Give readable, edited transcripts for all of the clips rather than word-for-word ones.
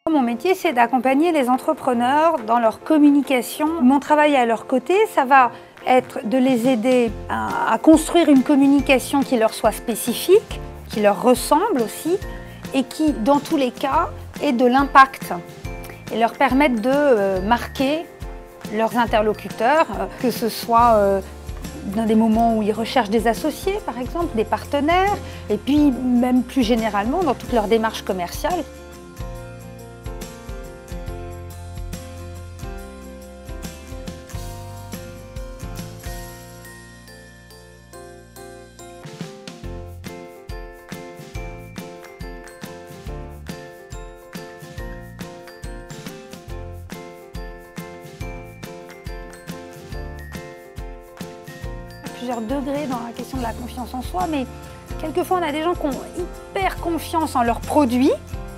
Mon métier, c'est d'accompagner les entrepreneurs dans leur communication. Mon travail à leur côté, ça va être de les aider à construire une communication qui leur soit spécifique, qui leur ressemble aussi, et qui, dans tous les cas, ait de l'impact et leur permettre de marquer leurs interlocuteurs, que ce soit dans des moments où ils recherchent des associés, par exemple, des partenaires, et puis même plus généralement dans toute leur démarche commerciale. Plusieurs degrés dans la question de la confiance en soi, mais quelquefois on a des gens qui ont hyper confiance en leurs produits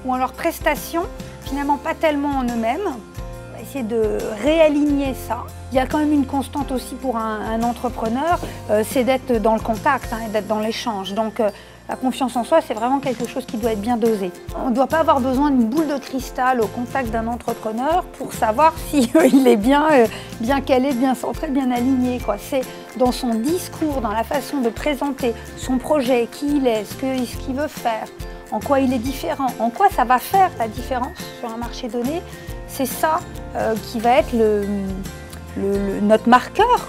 ou en leurs prestations, finalement pas tellement en eux-mêmes. On va essayer de réaligner ça. Il y a quand même une constante aussi pour un entrepreneur, c'est d'être dans le contact et d'être dans l'échange. Donc la confiance en soi, c'est vraiment quelque chose qui doit être bien dosé. On ne doit pas avoir besoin d'une boule de cristal au contact d'un entrepreneur pour savoir s'il est bien calé, bien centré, bien aligné. C'est dans son discours, dans la façon de présenter son projet, qui il est, ce qu'il veut faire, en quoi il est différent, en quoi ça va faire la différence sur un marché donné. C'est ça qui va être notre marqueur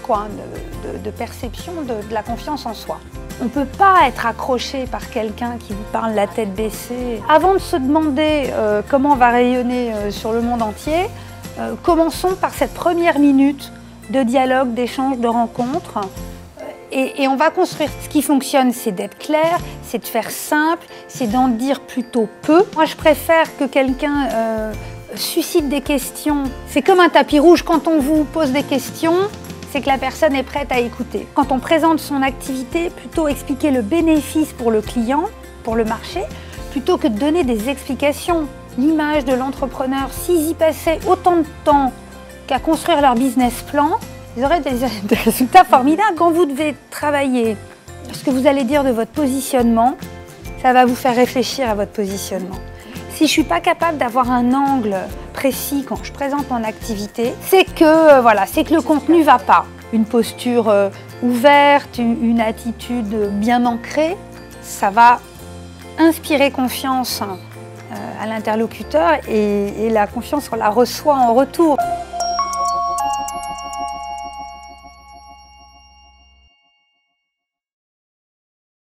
de perception de la confiance en soi. On ne peut pas être accroché par quelqu'un qui vous parle la tête baissée. Avant de se demander comment on va rayonner sur le monde entier, commençons par cette première minute de dialogue, d'échange, de rencontre. Et on va construire. Ce qui fonctionne, c'est d'être clair, c'est de faire simple, c'est d'en dire plutôt peu. Moi, je préfère que quelqu'un suscite des questions. C'est comme un tapis rouge. Quand on vous pose des questions, c'est que la personne est prête à écouter. Quand on présente son activité, plutôt expliquer le bénéfice pour le client, pour le marché, plutôt que de donner des explications. L'image de l'entrepreneur, s'ils y passaient autant de temps qu'à construire leur business plan, ils auraient des résultats formidables. Quand vous devez travailler ce que vous allez dire de votre positionnement, ça va vous faire réfléchir à votre positionnement. Si je ne suis pas capable d'avoir un angle précis quand je présente mon activité, c'est que le contenu ne va pas. Une posture ouverte, une attitude bien ancrée, ça va inspirer confiance à l'interlocuteur et la confiance, on la reçoit en retour.